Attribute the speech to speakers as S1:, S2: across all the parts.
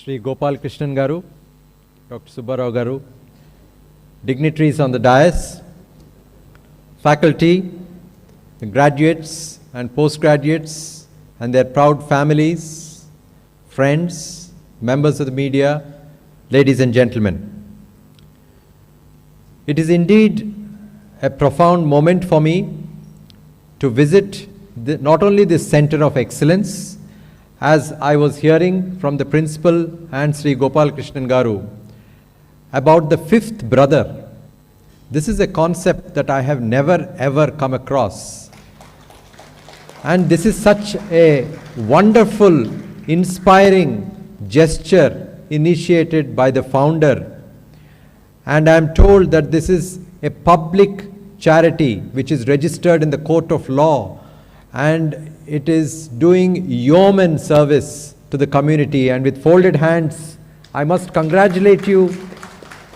S1: Shri Gopal Krishnan Garu, Dr. Subbarao Garu, dignitaries on the dais, faculty, the graduates and postgraduates and their proud families, friends, members of the media, ladies and gentlemen. It is indeed a profound moment for me to visit not only this center of excellence, as I was hearing from the principal and Sri Gopal Krishnan Garu about the fifth brother. This is a concept that I have never ever come across. And this is such a wonderful, inspiring gesture initiated by the founder. And I am told that this is a public charity which is registered in the court of law, and it is doing yeoman service to the community. And with folded hands, I must congratulate you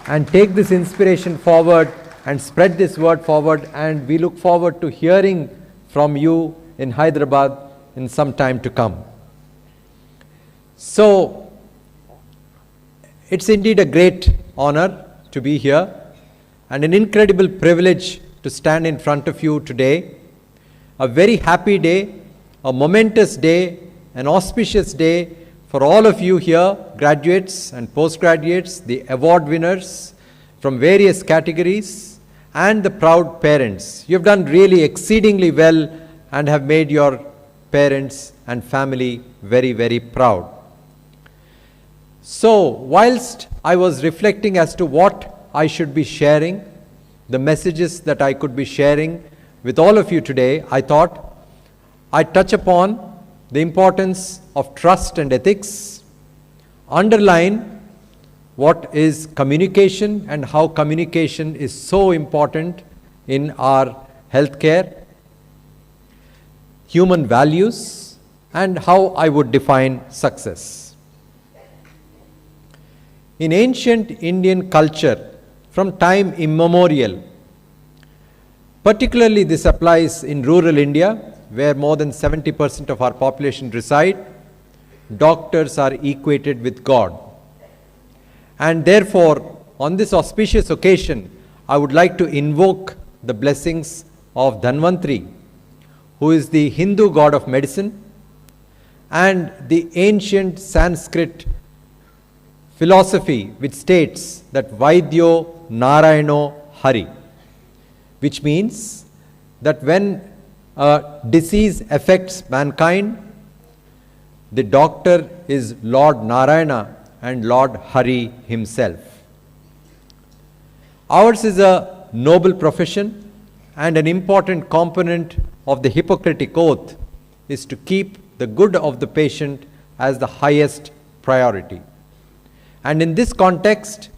S1: and take this inspiration forward and spread this word forward. And we look forward to hearing from you in Hyderabad in some time to come. So, it's indeed a great honor to be here and an incredible privilege to stand in front of you today. A very happy day, a momentous day, an auspicious day for all of you here, graduates and postgraduates, the award winners from various categories, and the proud parents. You have done really exceedingly well and have made your parents and family very, very proud. So, whilst I was reflecting as to what I should be sharing, the messages that I could be sharing with all of you today, I thought I'd touch upon the importance of trust and ethics, underline what is communication and how communication is so important in our healthcare, human values, and how I would define success. In ancient Indian culture, from time immemorial, particularly this applies in rural India, where more than 70% of our population reside, doctors are equated with God. And therefore, on this auspicious occasion, I would like to invoke the blessings of Dhanvantri, who is the Hindu god of medicine, and the ancient Sanskrit philosophy which states that Vaidyo Narayano Hari, which means that when a disease affects mankind, the doctor is Lord Narayana and Lord Hari himself. Ours is a noble profession, and an important component of the Hippocratic Oath is to keep the good of the patient as the highest priority. And in this context,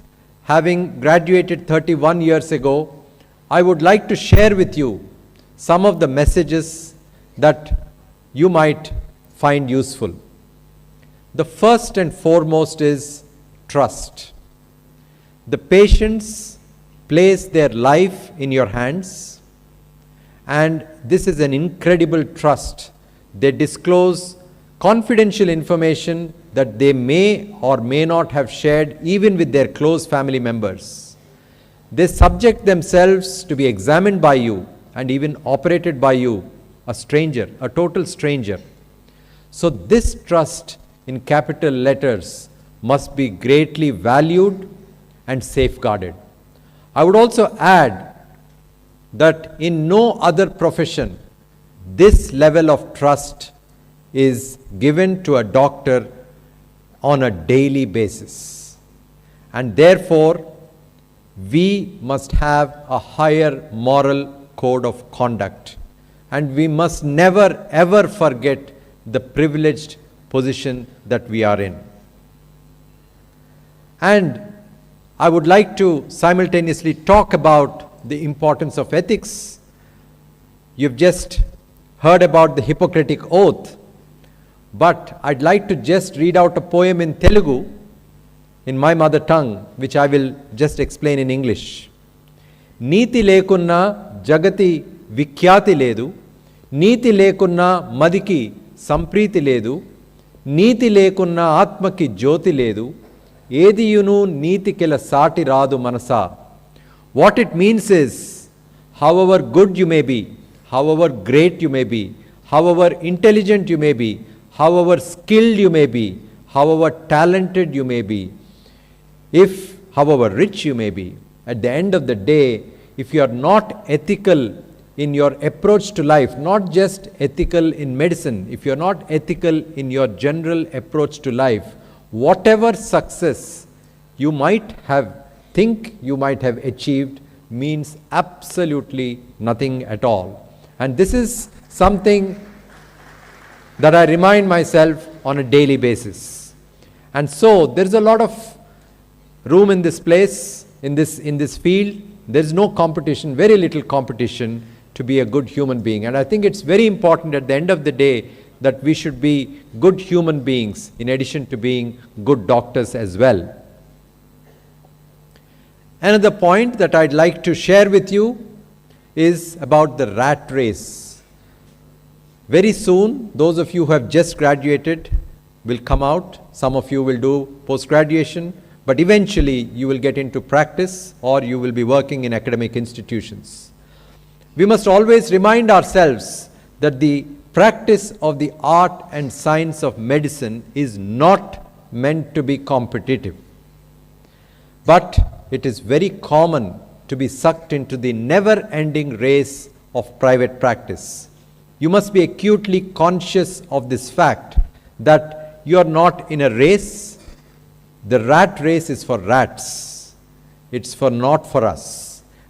S1: having graduated 31 years ago, I would like to share with you some of the messages that you might find useful. The first and foremost is trust. The patients place their life in your hands, and this is an incredible trust. They disclose confidential information that they may or may not have shared even with their close family members. They subject themselves to be examined by you and even operated by you, a stranger, a total stranger. So this trust in capital letters must be greatly valued and safeguarded. I would also add that in no other profession this level of trust is given to a doctor on a daily basis. And therefore, we must have a higher moral code of conduct, and we must never ever forget the privileged position that we are in. And I would like to simultaneously talk about the importance of ethics. You've just heard about the Hippocratic Oath, but I'd like to just read out a poem in Telugu, in my mother tongue, which I will just explain in English. Neeti lekunna jagati vikhyati ledu, neeti lekunna madiki sampriti ledu, నీతి లేకున్న ఆత్మకి జ్యోతి లేదు, ఏదియును నీతికెల సాటి రాదు మనసా. What it means is, however good you may be, however great you may be, however intelligent you may be, however skilled you may be, however talented you may be, however rich you may be, at the end of the day, if you are not ethical in your approach to life, not just ethical in medicine, if you are not ethical in your general approach to life, whatever success you might think you might have achieved means absolutely nothing at all. And this is something that I remind myself on a daily basis. And so there is a lot of room in this place, in this field. There is no competition, very little competition to be a good human being. And I think it's very important at the end of the day that we should be good human beings in addition to being good doctors as well. Another point that I'd like to share with you is about the rat race. Very soon, those of you who have just graduated will come out. Some of you will do post-graduation, but eventually you will get into practice or you will be working in academic institutions. We must always remind ourselves that the practice of the art and science of medicine is not meant to be competitive, but it is very common to be sucked into the never-ending race of private practice. You must be acutely conscious of this fact that you are not in a race. The rat race is for rats. It's not for us.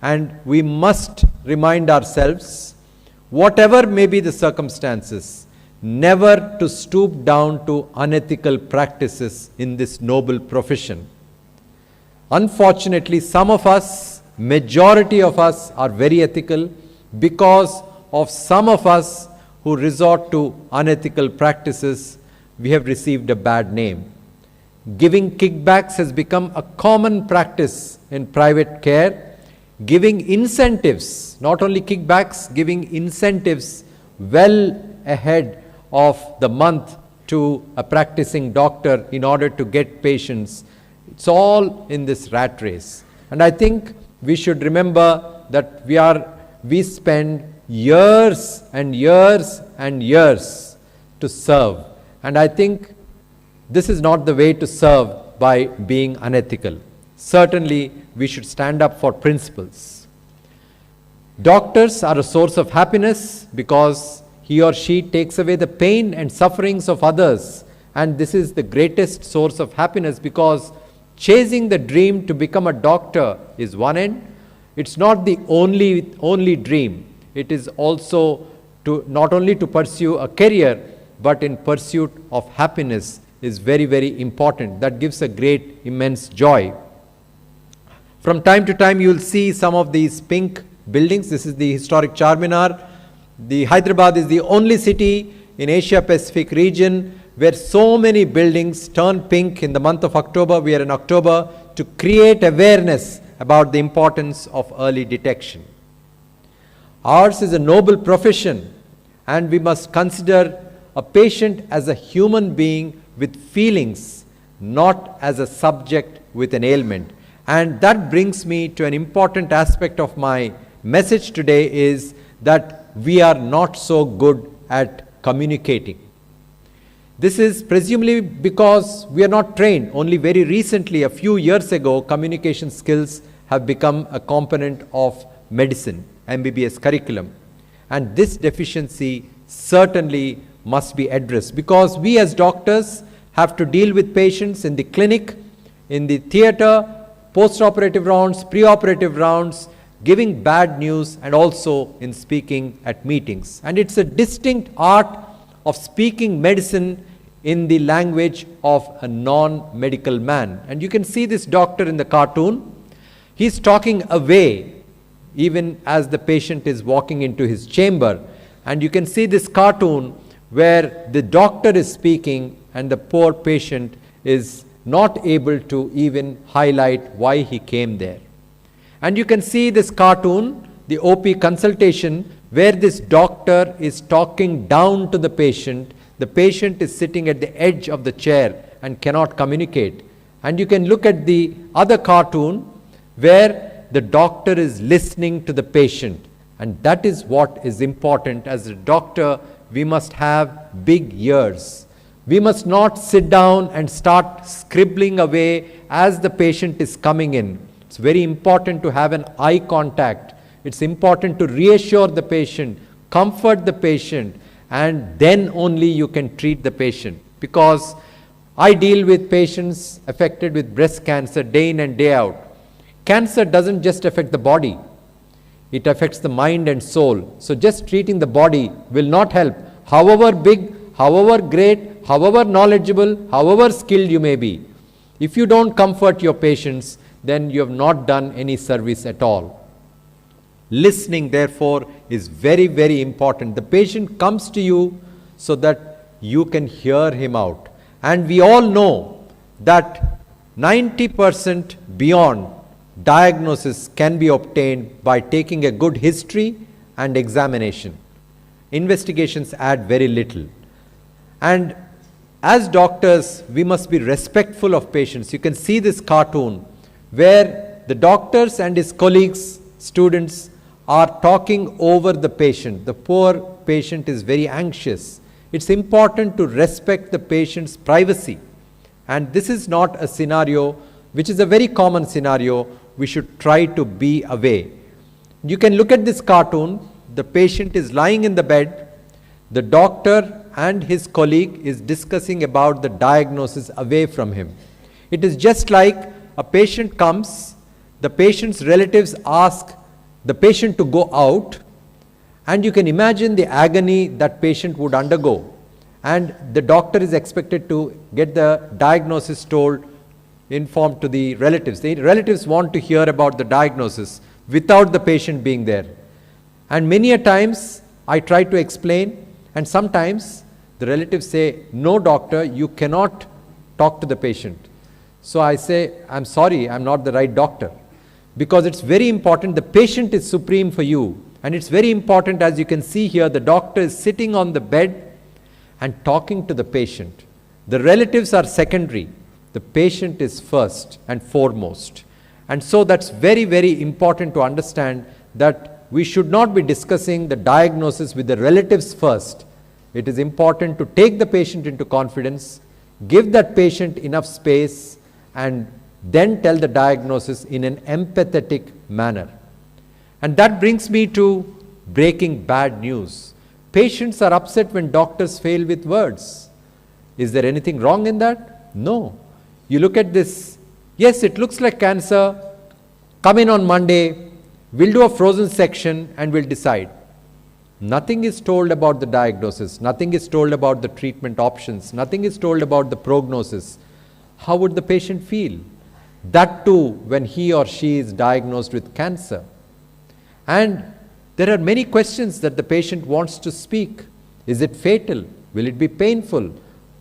S1: And we must remind ourselves, whatever may be the circumstances, never to stoop down to unethical practices in this noble profession. Unfortunately, some of us, majority of us, are very ethical. Because of some of us who resort to unethical practices, we have received a bad name. Giving kickbacks has become a common practice in private care. Giving incentives, not only kickbacks, giving incentives well ahead of the month to a practicing doctor in order to get patients. It's all in this rat race. And I think we should remember that we spend years and years and years to serve. And I think this is not the way to serve by being unethical. Certainly, we should stand up for principles. Doctors are a source of happiness because he or she takes away the pain and sufferings of others. And this is the greatest source of happiness, because chasing the dream to become a doctor is one end. It's not the only dream. It is also not only to pursue a career, but in pursuit of happiness is very, very important. That gives a great, immense joy. From time to time, you will see some of these pink buildings. This is the historic Charminar. The Hyderabad is the only city in Asia Pacific region where so many buildings turn pink in the month of October. We are in October, to create awareness about the importance of early detection. Ours is a noble profession, and we must consider a patient as a human being with feelings, not as a subject with an ailment. And that brings me to an important aspect of my message today, is that we are not so good at communicating. This is presumably because we are not trained. Only very recently, a few years ago, communication skills have become a component of medicine, MBBS curriculum. And this deficiency certainly must be addressed, because we as doctors have to deal with patients in the clinic, in the theater, post-operative rounds, pre-operative rounds, giving bad news, and also in speaking at meetings. And it's a distinct art of speaking medicine in the language of a non-medical man. And you can see this doctor in the cartoon. He's talking away even as the patient is walking into his chamber. And you can see this cartoon where the doctor is speaking and the poor patient is not able to even highlight why he came there. And you can see this cartoon, the OP consultation, where this doctor is talking down to the patient, the patient is sitting at the edge of the chair and cannot communicate. And you can look at the other cartoon where the doctor is listening to the patient. And that is what is important. As a doctor, we must have big ears. We must not sit down and start scribbling away as the patient is coming in. It's very important to have an eye contact. It's important to reassure the patient, comfort the patient, and then only you can treat the patient. Because I deal with patients affected with breast cancer day in and day out. Cancer doesn't just affect the body. It affects the mind and soul. So just treating the body will not help. However big, however great, however knowledgeable, however skilled you may be. If you don't comfort your patients, then you have not done any service at all. Listening, therefore, is very, very important. The patient comes to you so that you can hear him out. And we all know that 90% beyond diagnosis can be obtained by taking a good history and examination. Investigations add very little. And as doctors, we must be respectful of patients. You can see this cartoon where the doctors and his colleagues, students, are talking over the patient. The poor patient is very anxious. It's important to respect the patient's privacy. And this is not a scenario which is a very common scenario. We should try to be away. You can look at this cartoon. The patient is lying in the bed. The doctor and his colleague is discussing about the diagnosis away from him. It is just like a patient comes, the patient's relatives ask the patient to go out, and you can imagine the agony that patient would undergo. And the doctor is expected to get the diagnosis informed to the relatives. The relatives want to hear about the diagnosis without the patient being there. And many a times I try to explain, and sometimes the relatives say, no doctor, you cannot talk to the patient. So I say, I'm sorry, I'm not the right doctor. Because it's very important, the patient is supreme for you. And it's very important, as you can see here, the doctor is sitting on the bed and talking to the patient. The relatives are secondary. The patient is first and foremost. And so that's very, very important to understand that we should not be discussing the diagnosis with the relatives first. It is important to take the patient into confidence, give that patient enough space, and then tell the diagnosis in an empathetic manner. And that brings me to breaking bad news. Patients are upset when doctors fail with words. Is there anything wrong in that? No. You look at this, yes, it looks like cancer. Come in on Monday, we'll do a frozen section and we'll decide. Nothing is told about the diagnosis, nothing is told about the treatment options, nothing is told about the prognosis. How would the patient feel? That too when he or she is diagnosed with cancer. And there are many questions that the patient wants to speak. Is it fatal? Will it be painful?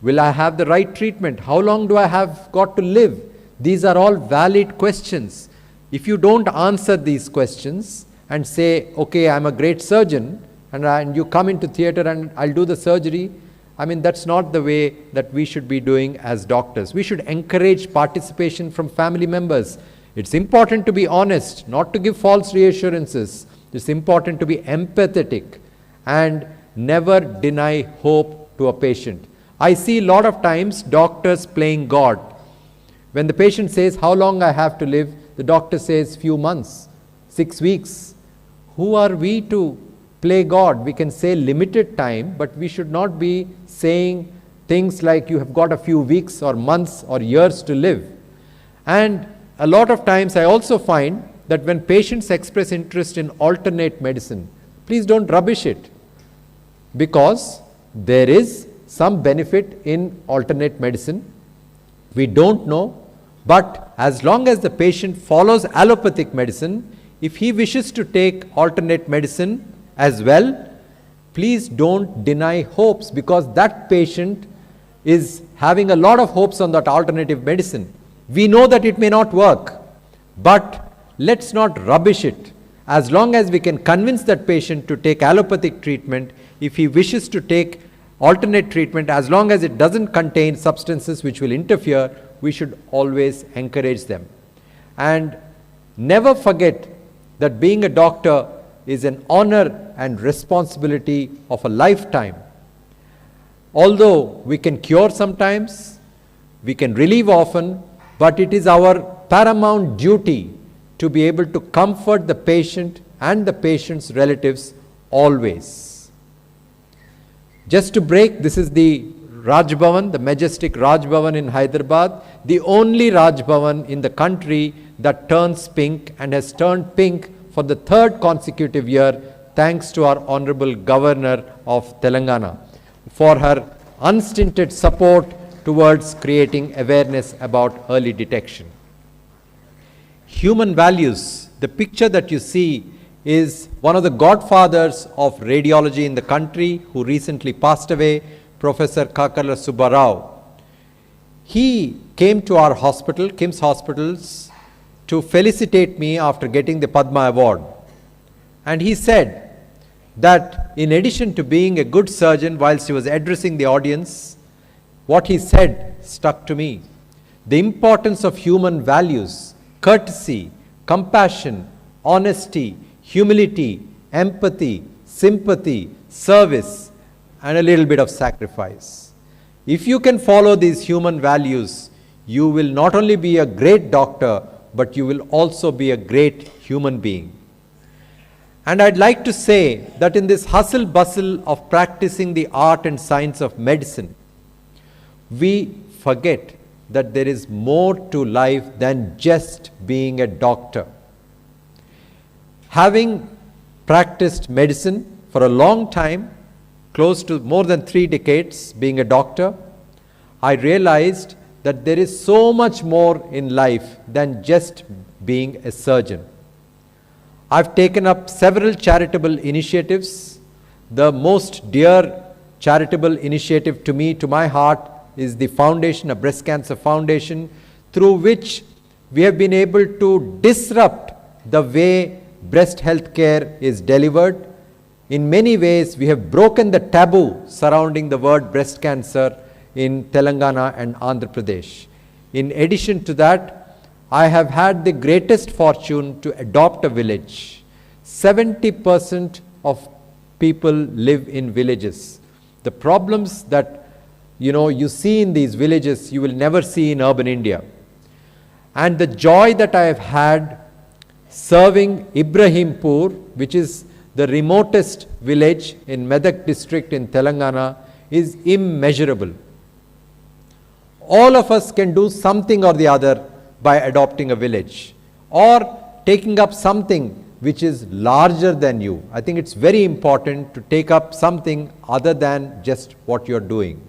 S1: Will I have the right treatment? How long do I have got to live? These are all valid questions. If you don't answer these questions and say, okay, I'm a great surgeon, and you come into theater and I'll do the surgery, I mean, that's not the way that we should be doing as doctors. We should encourage participation from family members. It's important to be honest, not to give false reassurances. It's important to be empathetic and never deny hope to a patient. I see a lot of times doctors playing God. When the patient says, how long I have to live, the doctor says, few months, 6 weeks. Who are we to play God? We can say limited time, but we should not be saying things like you have got a few weeks or months or years to live. And a lot of times I also find that when patients express interest in alternate medicine, please don't rubbish it, because there is some benefit in alternate medicine. We don't know, but as long as the patient follows allopathic medicine, if he wishes to take alternate medicine as well, please don't deny hopes, because that patient is having a lot of hopes on that alternative medicine. We know that it may not work, but let's not rubbish it. As long as we can convince that patient to take allopathic treatment, if he wishes to take alternate treatment, as long as it doesn't contain substances which will interfere, we should always encourage them. And never forget that being a doctor is an honor and responsibility of a lifetime. Although we can cure sometimes, we can relieve often, but it is our paramount duty to be able to comfort the patient and the patient's relatives always. Just to break, this is the Raj Bhavan, the majestic Raj Bhavan in Hyderabad, the only Raj Bhavan in the country that turns pink and has turned pink for the third consecutive year, thanks to our Honorable Governor of Telangana for her unstinted support towards creating awareness about early detection. Human values, the picture that you see is one of the godfathers of radiology in the country who recently passed away, Professor Kakala Subbarao. He came to our hospital, KIMS Hospitals, to felicitate me after getting the Padma Award. And he said that in addition to being a good surgeon, whilst he was addressing the audience, what he said stuck to me. The importance of human values, courtesy, compassion, honesty, humility, empathy, sympathy, service, and a little bit of sacrifice. If you can follow these human values, you will not only be a great doctor, but you will also be a great human being. And I'd like to say that in this hustle bustle of practicing the art and science of medicine, we forget that there is more to life than just being a doctor. Having practiced medicine for a long time, close to more than 3 decades being a doctor, I realized that there is so much more in life than just being a surgeon. I've taken up several charitable initiatives. The most dear charitable initiative to me, to my heart, is the foundation, a breast cancer foundation, through which we have been able to disrupt the way breast health care is delivered. In many ways, we have broken the taboo surrounding the word breast cancer in Telangana and Andhra Pradesh. In addition to that, I have had the greatest fortune to adopt a village. 70% of people live in villages. The problems that you see in these villages, you will never see in urban India. And the joy that I have had serving Ibrahimpur, which is the remotest village in Medak district in Telangana, is immeasurable. All of us can do something or the other by adopting a village or taking up something which is larger than you. I think it's very important to take up something other than just what you're doing.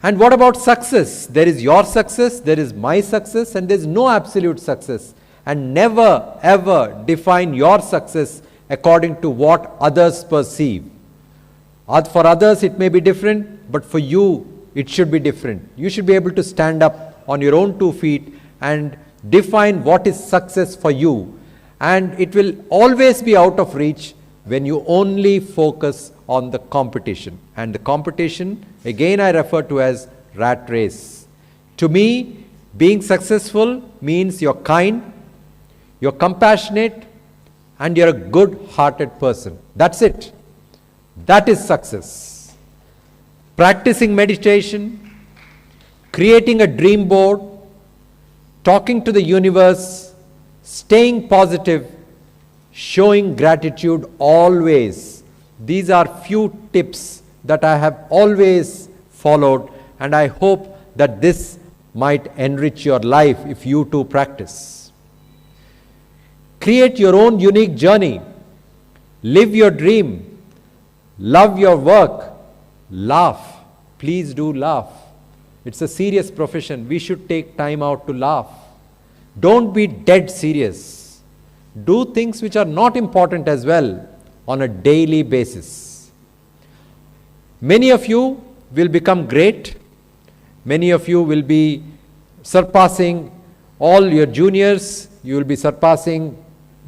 S1: And what about success? There is your success, there is my success, and there is no absolute success. And never ever define your success according to what others perceive. For others it may be different, but for you it should be different. You should be able to stand up on your own 2 feet and define what is success for you. And it will always be out of reach when you only focus on the competition. And the competition, again I refer to as rat race. To me, being successful means you're kind, you're compassionate, and you're a good-hearted person. That's it. That is success. Practicing meditation, creating a dream board, talking to the universe, staying positive, showing gratitude always. These are few tips that I have always followed, and I hope that this might enrich your life if you too practice. Create your own unique journey. Live your dream. Love your work. Laugh. Please do laugh. It's a serious profession. We should take time out to laugh. Don't be dead serious. Do things which are not important as well on a daily basis. Many of you will become great. Many of you will be surpassing all your juniors. You will be surpassing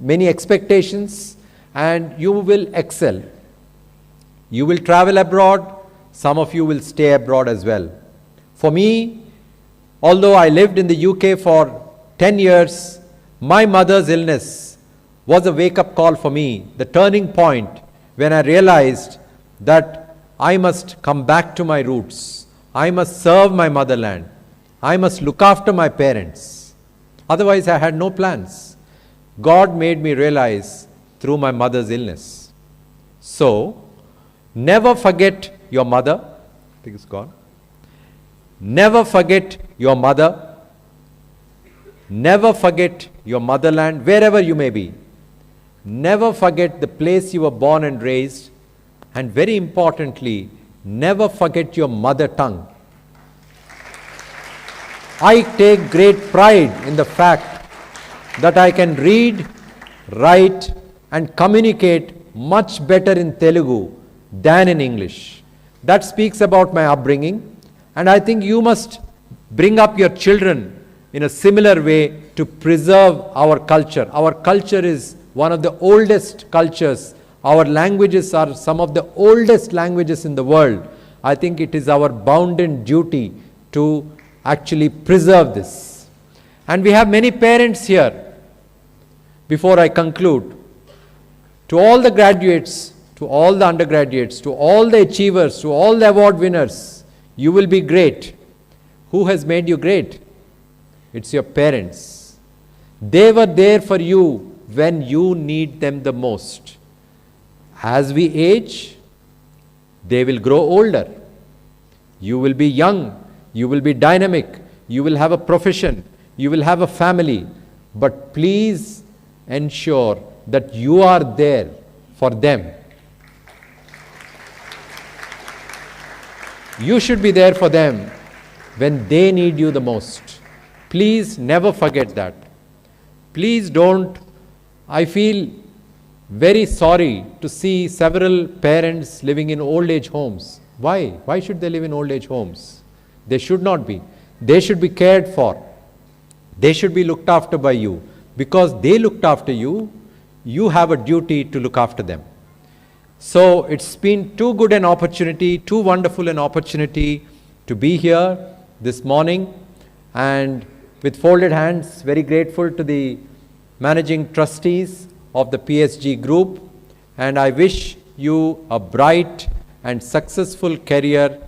S1: many expectations, and you will excel. You will travel abroad. Some of you will stay abroad as well. For me, although I lived in the UK for 10 years, my mother's illness was a wake-up call for me, the turning point when I realized that I must come back to my roots. I must serve my motherland. I must look after my parents. Otherwise, I had no plans. God made me realize through my mother's illness. So, never forget your mother. I think it's gone. Never forget your mother. Never forget your motherland, wherever you may be. Never forget the place you were born and raised. And very importantly, never forget your mother tongue. I take great pride in the fact that I can read, write, and communicate much better in Telugu than in English. That speaks about my upbringing. And I think you must bring up your children in a similar way to preserve our culture. Our culture is one of the oldest cultures. Our languages are some of the oldest languages in the world. I think it is our bounden duty to actually preserve this. And we have many parents here. Before I conclude, to all the graduates, to all the undergraduates, to all the achievers, to all the award winners, you will be great. Who has made you great? It's your parents. They were there for you when you need them the most. As we age, they will grow older. You will be young. You will be dynamic. You will have a profession. You will have a family. But please ensure that you are there for them. You should be there for them when they need you the most. Please never forget that. Please don't. I feel very sorry to see several parents living in old age homes. Why? Why should they live in old age homes? They should not be. They should be cared for. They should be looked after by you. Because they looked after you, you have a duty to look after them. So it's been too good an opportunity, too wonderful an opportunity to be here this morning, and with folded hands, very grateful to the managing trustees of the PSG Group, and I wish you a bright and successful career,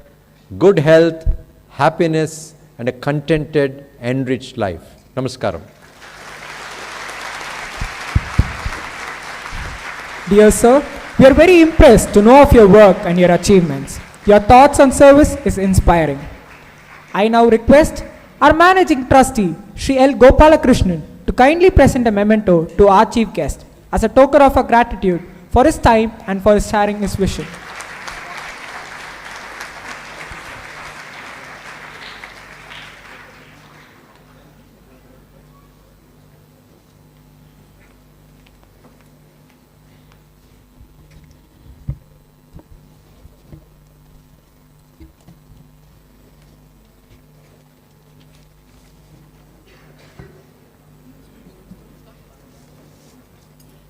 S1: good health, happiness, and a contented, enriched life. Namaskaram.
S2: Dear sir, we are very impressed to know of your work and your achievements. Your thoughts on service is inspiring. I now request our managing trustee, Shri L. Gopalakrishnan, to kindly present a memento to our chief guest as a token of our gratitude for his time and for his sharing his vision.